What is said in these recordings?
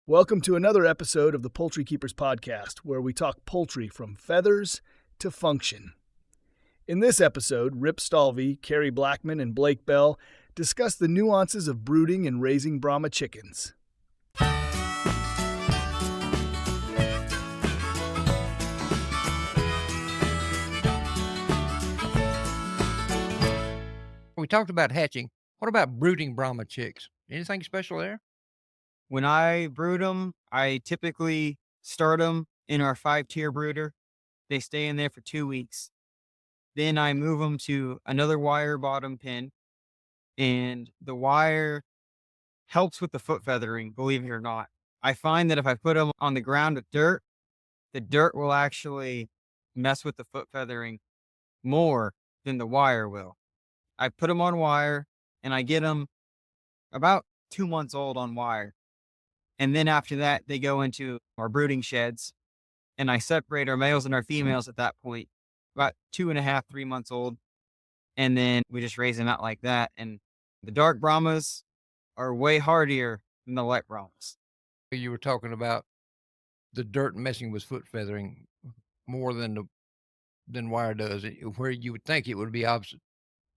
Welcome to another episode of the Poultry Keepers Podcast, where we talk poultry from feathers to function. In this episode, Rip Stalvey, Carey Blackmon, and Blake Bell discuss the nuances of brooding and raising Brahma chickens. We talked about hatching. What about brooding Brahma chicks? Anything special there? When I brood them, I typically start them in our 5-tier brooder. They stay in there for 2 weeks. Then I move them to another wire bottom pen, and the wire helps with the foot feathering, believe it or not. I find that if I put them on the ground with dirt, the dirt will actually mess with the foot feathering more than the wire will. I put them on wire, and I get them about 2 months old on wire. And then after that, they go into our brooding sheds, and I separate our males and our females at that point, about 2.5, 3 months old. And then we just raise them out like that. And the dark Brahmas are way hardier than the light Brahmas. You were talking about the dirt messing with foot feathering more than wire does, where you would think it would be opposite.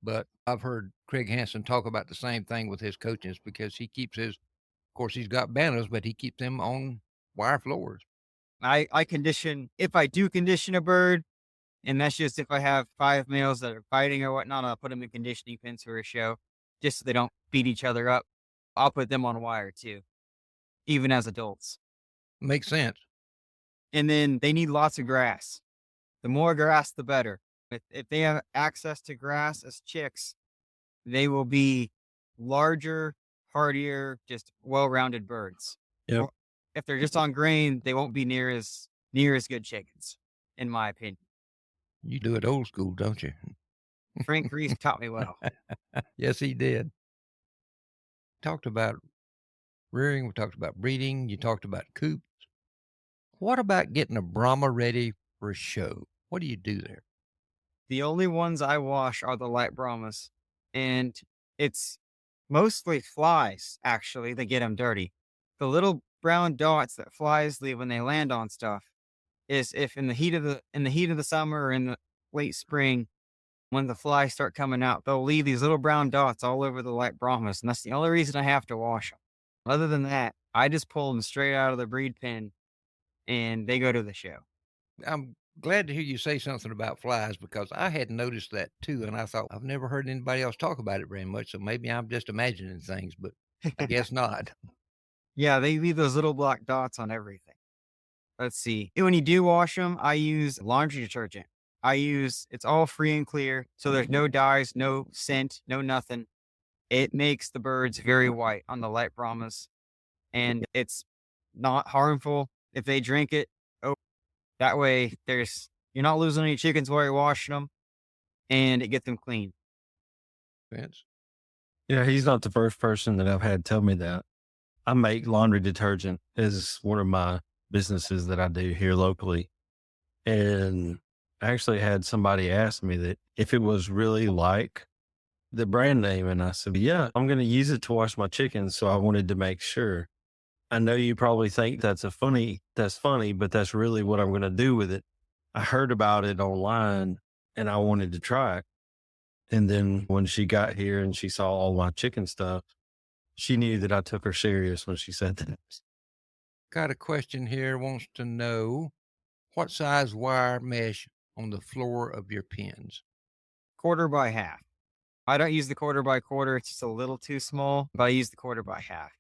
But I've heard Craig Hansen talk about the same thing with his coachings, because he keeps his, of course, he's got banners, but he keeps them on wire floors. I condition, if I do condition a bird, and that's just if I have 5 males that are fighting or whatnot, I'll put them in conditioning pens for a show, just so they don't beat each other up. I'll put them on wire too, even as adults. Makes sense. And then they need lots of grass. The more grass, the better. If they have access to grass as chicks, they will be larger, hardier, just well-rounded birds. Yep. If they're just on grain, they won't be near as good chickens, in my opinion. You do it old school, don't you? Frank Reese taught me well. Yes, he did. Talked about rearing. We talked about breeding. You talked about coops. What about getting a Brahma ready for a show? What do you do there? The only ones I wash are the light Brahmas, and it's mostly flies, actually, that get them dirty. The little brown dots that flies leave when they land on stuff is if in the heat of the summer or in the late spring, when the flies start coming out, they'll leave these little brown dots all over the light Brahmas, and that's the only reason I have to wash them. Other than that, I just pull them straight out of the breed pen, and they go to the show. I'm glad to hear you say something about flies, because I hadn't noticed that too. And I thought, I've never heard anybody else talk about it very much. So maybe I'm just imagining things, but I guess not. Yeah, they leave those little black dots on everything. Let's see. When you do wash them, I use laundry detergent. It's all free and clear. So there's no dyes, no scent, no nothing. It makes the birds very white on the light Brahmas, and it's not harmful if they drink it. That way, you're not losing any chickens while you're washing them, and it gets them clean. Vince? Yeah, he's not the first person that I've had tell me that. I make laundry detergent as one of my businesses that I do here locally. And I actually had somebody ask me that if it was really like the brand name. And I said, yeah, I'm going to use it to wash my chickens. So I wanted to make sure. I know you probably think that's funny, but that's really what I'm going to do with it. I heard about it online and I wanted to try it. And then when she got here and she saw all my chicken stuff, she knew that I took her serious when she said that. Got a question here. Wants to know what size wire mesh on the floor of your pens? 1/4 by half. I don't use the 1/4 by 1/4. It's just a little too small, but I use the 1/4 by half.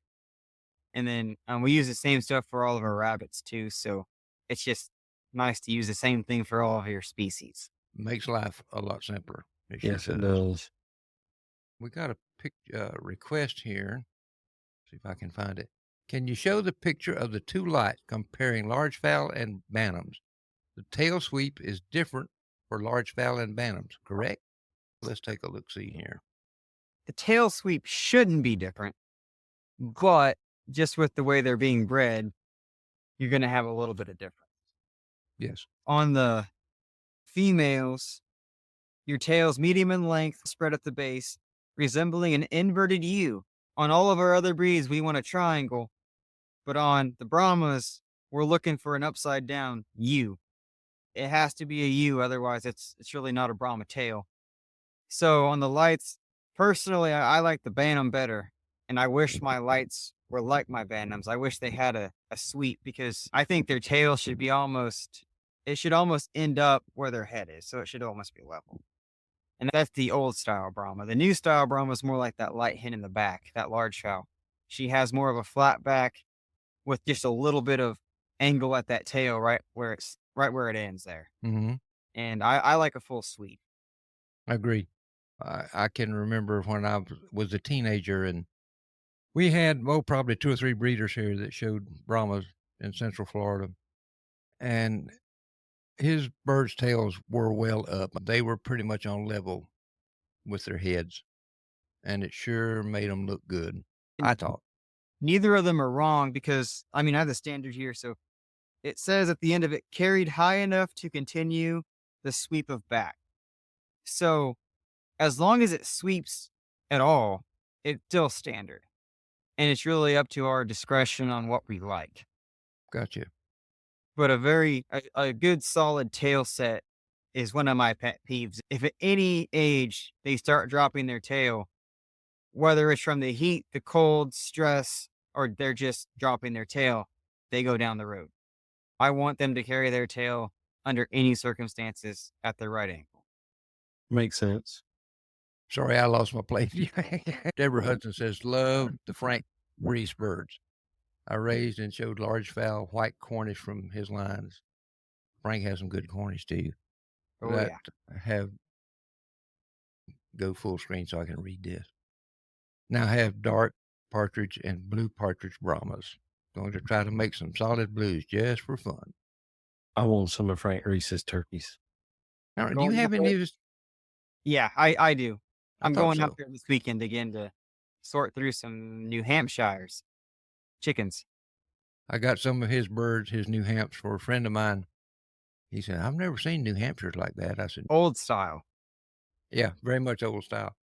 And then we use the same stuff for all of our rabbits too. So it's just nice to use the same thing for all of your species. Makes life a lot simpler. Yes, it does. We got a request here. See if I can find it. Can you show the picture of the two lights comparing large fowl and bantams? The tail sweep is different for large fowl and bantams, correct? Let's take a look-see here. The tail sweep shouldn't be different, but just with the way they're being bred, you're going to have a little bit of difference. Yes. On the females, your tail's medium in length, spread at the base, resembling an inverted U. On all of our other breeds, we want a triangle. But on the Brahmas, we're looking for an upside down U. It has to be a U, otherwise it's really not a Brahma tail. So on the lights, personally, I like the Bantam better. And I wish my lights were like my Bantams. I wish they had a sweep, because I think their tail should be it should almost end up where their head is. So it should almost be level. And that's the old style Brahma. The new style Brahma is more like that light hen in the back, that large cow. She has more of a flat back with just a little bit of angle at that tail, right where it ends there. Mm-hmm. And I like a full sweep. I agree. I can remember when I was a teenager, and we had, probably 2 or 3 breeders here that showed Brahmas in Central Florida. And his birds' tails were well up. They were pretty much on level with their heads. And it sure made them look good, I thought. Neither of them are wrong, because, I have the standard here. So it says at the end of it, carried high enough to continue the sweep of back. So as long as it sweeps at all, it's still standard. And it's really up to our discretion on what we like. Gotcha. But a good solid tail set is one of my pet peeves. If at any age they start dropping their tail, whether it's from the heat, the cold, stress, or they're just dropping their tail, they go down the road. I want them to carry their tail under any circumstances at the right angle. Makes sense. Sorry, I lost my place. Deborah Hudson says, love the Frank Reese birds. I raised and showed large fowl white Cornish from his lines. Frank has some good Cornish too. Oh, yeah. Go full screen so I can read this. Now I have dark partridge and blue partridge Brahmas. Going to try to make some solid blues just for fun. I want some of Frank Reese's turkeys. All right, do you have any of his? Yeah, I do. I'm going so. out there this weekend again to sort through some New Hampshires chickens. I got some of his birds, his New Hampshires, for a friend of mine. He said, I've never seen New Hampshires like that. I said, old style. Yeah, very much old style.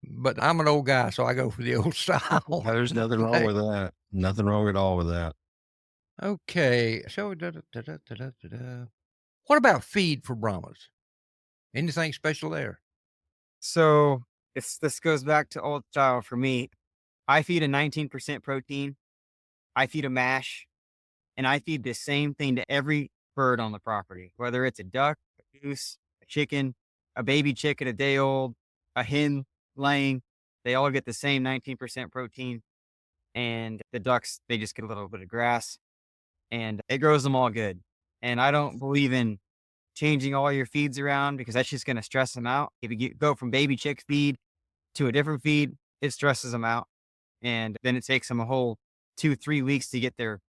But I'm an old guy, so I go for the old style. There's nothing wrong with that. Nothing wrong at all with that. Okay. So, what about feed for Brahmas? Anything special there? So this goes back to old style for me. I feed a 19% protein. I feed a mash, and I feed the same thing to every bird on the property, whether it's a duck, a goose, a chicken, a baby chicken, a day old, a hen laying. They all get the same 19% protein. And the ducks, they just get a little bit of grass, and it grows them all good. And I don't believe in changing all your feeds around, because that's just going to stress them out. If you go from baby chick feed to a different feed, it stresses them out. And then it takes them a whole 2-3 weeks to get their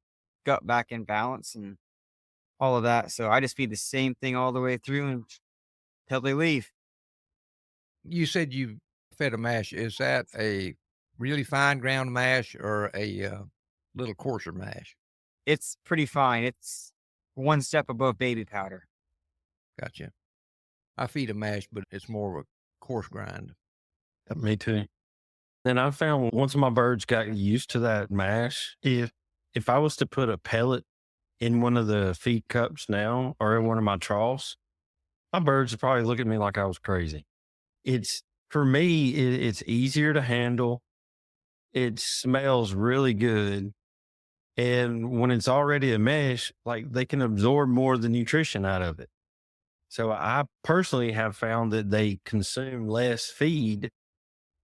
gut back in balance and all of that. So I just feed the same thing all the way through until they leave. You said you fed a mash. Is that a really fine ground mash or a little coarser mash? It's pretty fine. It's one step above baby powder. Gotcha. I feed a mash, but it's more of a coarse grind. Me too. And I found once my birds got used to that mash, if I was to put a pellet in one of the feed cups now or in one of my troughs, my birds would probably look at me like I was crazy. For me, it's easier to handle. It smells really good. And when it's already a mesh, like, they can absorb more of the nutrition out of it. So I personally have found that they consume less feed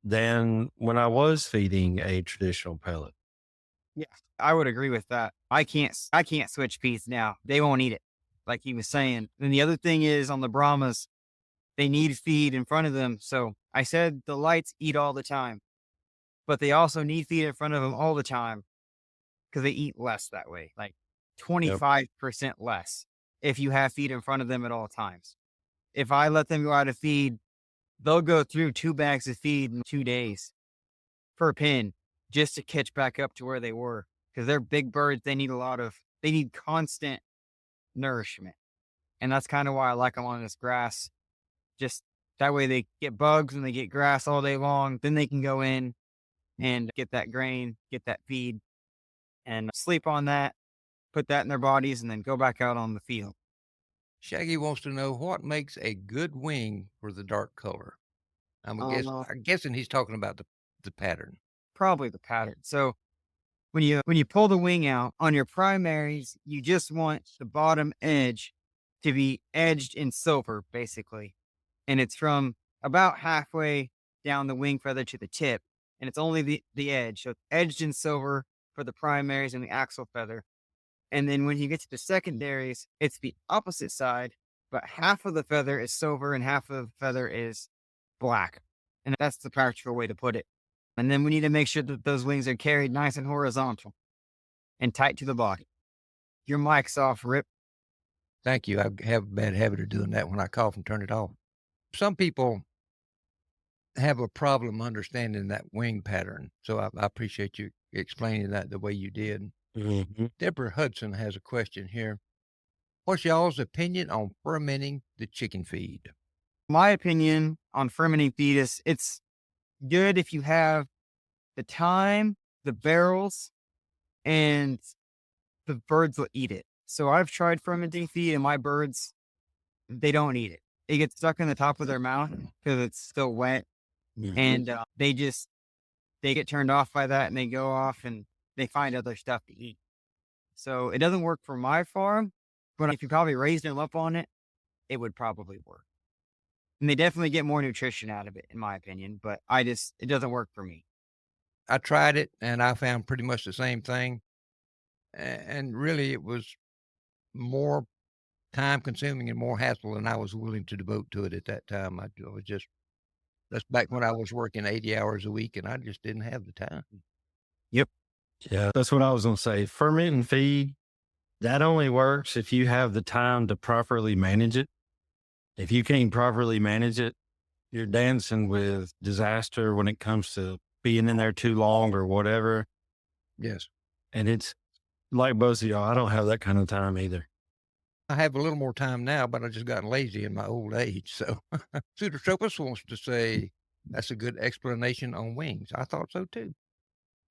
than when I was feeding a traditional pellet. Yeah, I would agree with that. I can't switch feeds now. They won't eat it, like he was saying. And the other thing is, on the Brahmas, they need feed in front of them. So I said the lights eat all the time, but they also need feed in front of them all the time, because they eat less that way, like 25% less if you have feed in front of them at all times. If I let them go out of feed, they'll go through 2 bags of feed in 2 days per pen just to catch back up to where they were, because they're big birds. They need constant nourishment. And that's kind of why I like them on this grass. Just that way they get bugs and they get grass all day long. Then they can go in and get that grain, get that feed. and sleep on that, put that in their bodies, and then go back out on the field. Shaggy wants to know what makes a good wing for the dark color. I'm guessing he's talking about the pattern. Probably the pattern. So when you pull the wing out on your primaries, you just want the bottom edge to be edged in silver, basically. And it's from about halfway down the wing feather to the tip. And it's only the edge. So it's edged in silver for the primaries and the axle feather. And then when you get to the secondaries, it's the opposite side, but half of the feather is silver and half of the feather is black. And that's the practical way to put it. And then we need to make sure that those wings are carried nice and horizontal and tight to the body. Your mic's off, Rip. Thank you. I have a bad habit of doing that when I cough and turn it off. Some people have a problem understanding that wing pattern. So I appreciate you explaining that the way you did. Mm-hmm. Deborah Hudson has a question here. What's y'all's opinion on fermenting the chicken feed? My opinion on fermenting feed is it's good if you have the time, the barrels, and the birds will eat it. So I've tried fermenting feed and my birds, they don't eat it. It gets stuck in the top of their mouth because it's still wet. Mm-hmm. And they get turned off by that and they go off and they find other stuff to eat. So it doesn't work for my farm, but if you probably raised them up on it, it would probably work. And they definitely get more nutrition out of it, in my opinion, but it doesn't work for me. I tried it and I found pretty much the same thing. And really it was more time consuming and more hassle than I was willing to devote to it at that time. That's back when I was working 80 hours a week and I just didn't have the time. Yep. Yeah, that's what I was going to say. Fermenting feed, that only works if you have the time to properly manage it. If you can't properly manage it, you're dancing with disaster when it comes to being in there too long or whatever. Yes. And it's like both of y'all, I don't have that kind of time either. I have a little more time now, but I just gotten lazy in my old age. So Pseudotropus wants to say that's a good explanation on wings. I thought so too.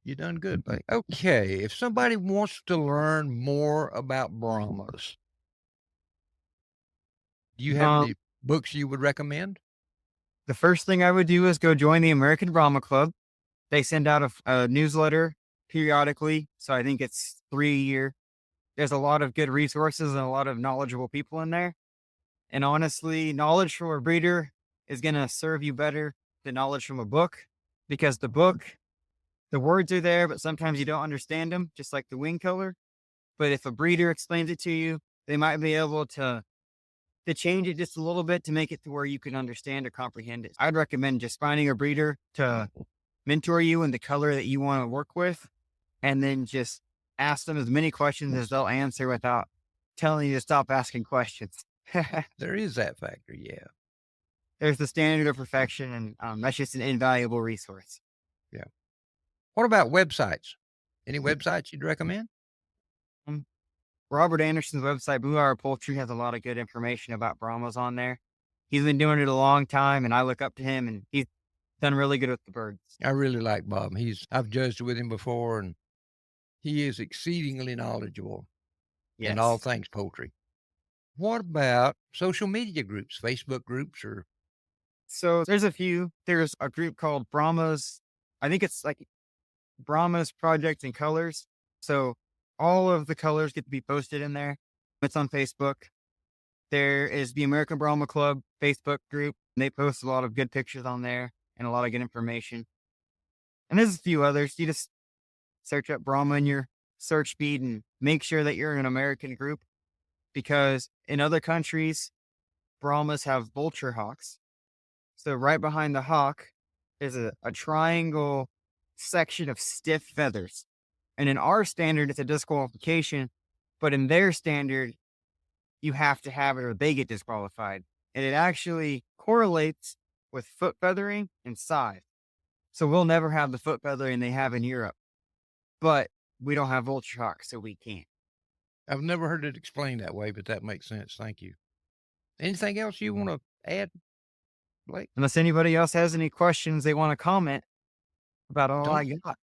You done good, buddy. Okay, if somebody wants to learn more about Brahmas, do you have any books you would recommend? The first thing I would do is go join the American Brahma Club. They send out a newsletter periodically, so I think it's 3 a year. There's a lot of good resources and a lot of knowledgeable people in there. And honestly, knowledge from a breeder is going to serve you better than knowledge from a book, because the book, the words are there, but sometimes you don't understand them, just like the wing color. But if a breeder explains it to you, they might be able to change it just a little bit to make it to where you can understand or comprehend it. I'd recommend just finding a breeder to mentor you in the color that you want to work with, and then just ask them as many questions as they'll answer without telling you to stop asking questions. There is that factor, yeah. There's the standard of perfection, and that's just an invaluable resource. Yeah. What about websites? Any websites you'd recommend? Robert Anderson's website, Blue Hour Poultry, has a lot of good information about Brahmas on there. He's been doing it a long time, and I look up to him, and he's done really good with the birds. I really like Bob. I've judged with him before, and he is exceedingly knowledgeable in all things poultry. What about social media groups, Facebook groups, or? So there's a few. There's a group called Brahmas. I think it's like Brahmas Project and Colors. So all of the colors get to be posted in there. It's on Facebook. There is the American Brahma Club Facebook group. They post a lot of good pictures on there and a lot of good information. And there's a few others. You just search up Brahma in your search feed and make sure that you're in an American group, because in other countries, Brahmas have vulture hawks. So right behind the hawk is a triangle section of stiff feathers. And in our standard, it's a disqualification, but in their standard, you have to have it or they get disqualified. And it actually correlates with foot feathering and size. So we'll never have the foot feathering they have in Europe, but we don't have vulture hawks, so we can't. I've never heard it explained that way, but that makes sense. Thank you. Anything else you want to add, Blake? Unless anybody else has any questions they want to comment about all I got.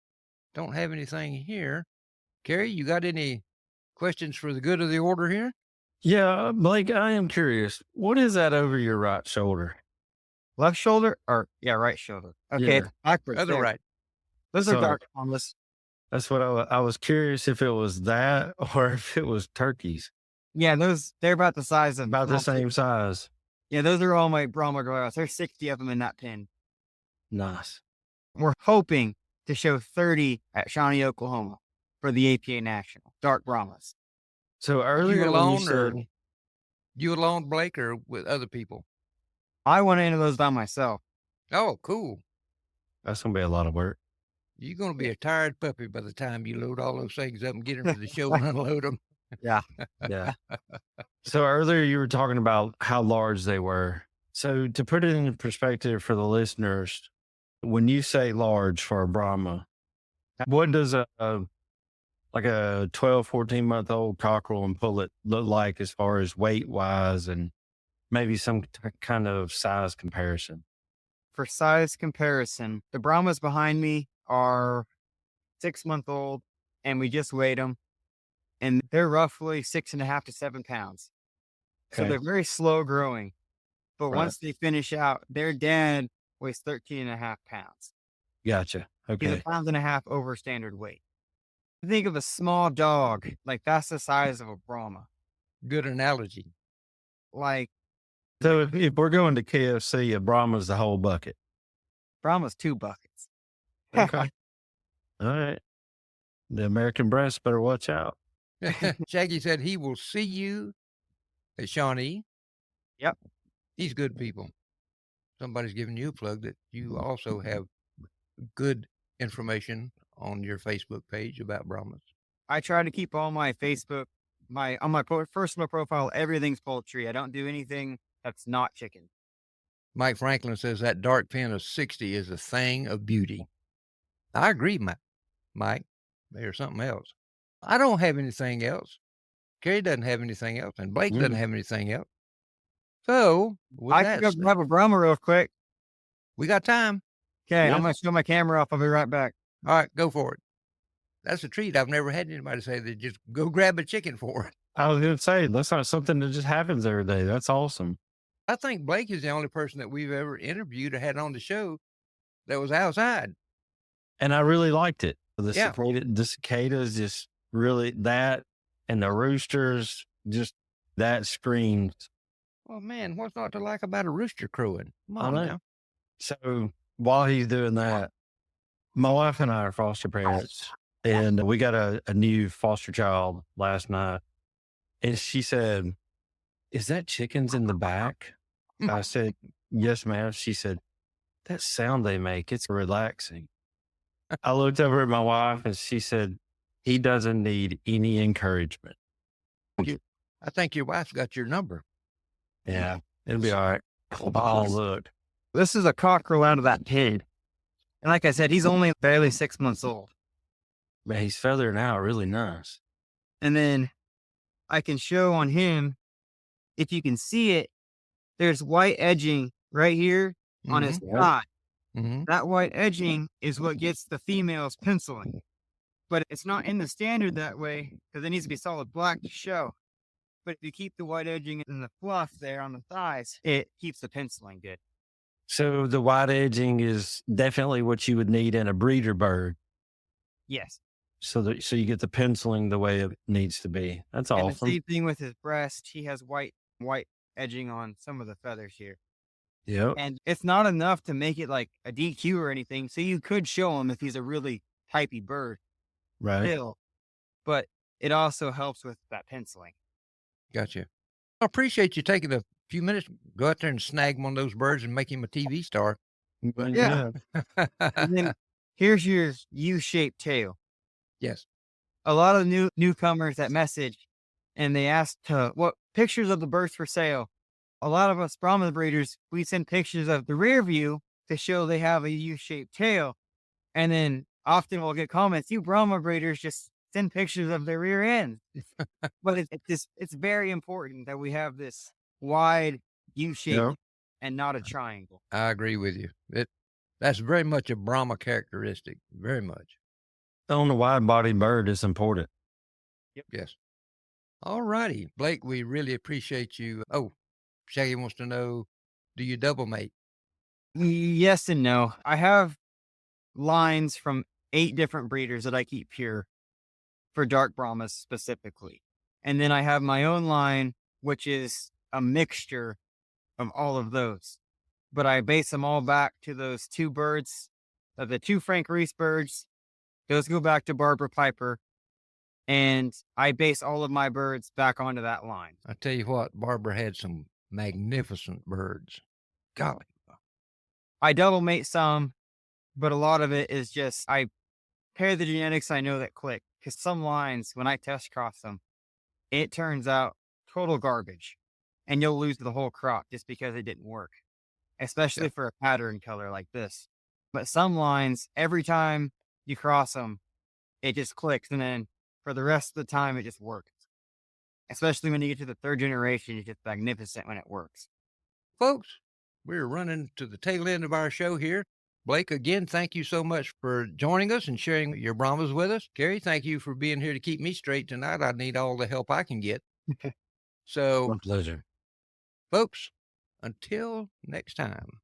Don't have anything here. Carey, you got any questions for the good of the order here? Yeah, Blake, I am curious. What is that over your right shoulder? Left shoulder right shoulder. Okay, Yeah. it's backwards. Other there. right. Those are So- dark Brahmas. That's what I was curious if it was that or if it was turkeys. Yeah, they're about the size of About the same size. Yeah, those are all my Brahma grows. There's 60 of them in that pen. Nice. We're hoping to show 30 at Shawnee, Oklahoma for the APA National Dark Brahmas. So earlier when alone you said, You alone, Blake, or with other people? I went into those by myself. Oh, cool. that's going to be a lot of work. You're going to be a tired puppy by the time you load all those things up and get them to the show and unload them. Yeah. So earlier you were talking about how large they were. So to put it in perspective for the listeners, when you say large for a Brahma, what does a 12, 14-month-old cockerel and pullet look like as far as weight wise and maybe some kind of size comparison? For size comparison, the Brahmas behind me are 6-month-old, and we just weighed them, and they're roughly 6.5 to 7 pounds. So Okay. they're very slow growing. But Right. once they finish out, their dad weighs 13.5 pounds. Gotcha. He's Okay. 1.5 pounds over standard weight. Think of a small dog, like that's the size of a Brahma. Good analogy. Like So if we're going to KFC, a Brahma's the whole bucket. Brahma's 2 buckets. Okay. All right. The American breast better watch out. Shaggy said he will see you at Shawnee. Yep. He's good people. Somebody's giving you a plug that you also have good information on your Facebook page about Brahmas. I try to keep all my Facebook, on my personal profile, everything's poultry. I don't do anything that's not chicken. Mike Franklin says that dark pen of 60 is a thing of beauty. I agree, Mike. There's something else. I don't have anything else. Carey doesn't have anything else, and Blake doesn't have anything else. So, with I that can go said, grab a Brahma real quick. we got time. Okay, Yeah. I'm going to show my camera off. I'll be right back. All right, go for it. That's a treat. I've never had anybody say they just go grab a chicken for it. I was going to say, that's not something that just happens every day. That's awesome. I think Blake is the only person that we've ever interviewed or had on the show that was outside. And I really liked it. Yeah. The cicadas just really that, and the roosters, just that screams. Well, man, what's not to like about a rooster crowing? Come I on know. now. So while he's doing that, my wife and I are foster parents, and we got a new foster child last night. And she said, "Is that chickens in the back?" I said, "Yes, ma'am." She said, "That sound they make, it's relaxing." I looked over at my wife and she said, "He doesn't need any encouragement." I think your wife's got your number. Yeah, it'll be all right. Oh, look. This is a cockerel out of that pen. And like I said, he's only barely 6 months old. Man, he's feathering out really nice. And then I can show on him, if you can see it, there's white edging right here on his Mhm. thigh. Mm-hmm. That white edging is what gets the females penciling. But it's not in the standard that way because it needs to be solid black to show. But if you keep the white edging and the fluff there on the thighs, it keeps the penciling good. So the white edging is definitely what you would need in a breeder bird. Yes. So you get the penciling the way it needs to be. That's And the awesome. same thing with his breast. He has white edging on some of the feathers here. Yep. And it's not enough to make it like a DQ or anything. So you could show him if he's a really typey bird Right. still. But it also helps with that penciling. Gotcha. I appreciate you taking a few minutes, go out there and snag one of those birds and make him a TV star. But Yeah. And then here's your U-shaped tail. Yes. A lot of newcomers that message and they ask what pictures of the birds for sale. A lot of us Brahma breeders, we send pictures of the rear view to show they have a U-shaped tail. And then often we'll get comments, you Brahma breeders just send pictures of their rear end. But it's very important that we have this wide U-shape Yeah. and not a triangle. I agree with you. That's very much a Brahma characteristic. Very much. On a wide bodied bird, it's important. Yes. All righty. Blake, we really appreciate you. Oh, Shaggy wants to know, do you double mate? Yes and no. I have lines from 8 different breeders that I keep pure for dark Brahmas specifically. And then I have my own line, which is a mixture of all of those. But I base them all back to those 2 birds, the 2 Frank Reese birds. Those go back to Barbara Piper. And I base all of my birds back onto that line. I tell you what, Barbara had some magnificent birds. Golly. I double mate some, but a lot of it is just I pair the genetics I know that click. Because some lines, when I test cross them, it turns out total garbage. And you'll lose the whole crop just because it didn't work. Especially for a pattern color like this. But some lines, every time you cross them, it just clicks. And then for the rest of the time, it just works. Especially when you get to the 3rd generation, it's just magnificent when it works. Folks, we're running to the tail end of our show here. Blake, again, thank you so much for joining us and sharing your Brahmas with us. Carey, thank you for being here to keep me straight tonight. I need all the help I can get. So, My pleasure. folks, until next time,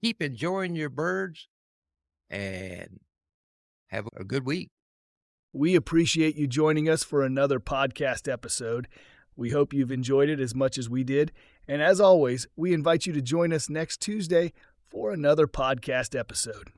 keep enjoying your birds and have a good week. We appreciate you joining us for another podcast episode. We hope you've enjoyed it as much as we did. And as always, we invite you to join us next Tuesday for another podcast episode.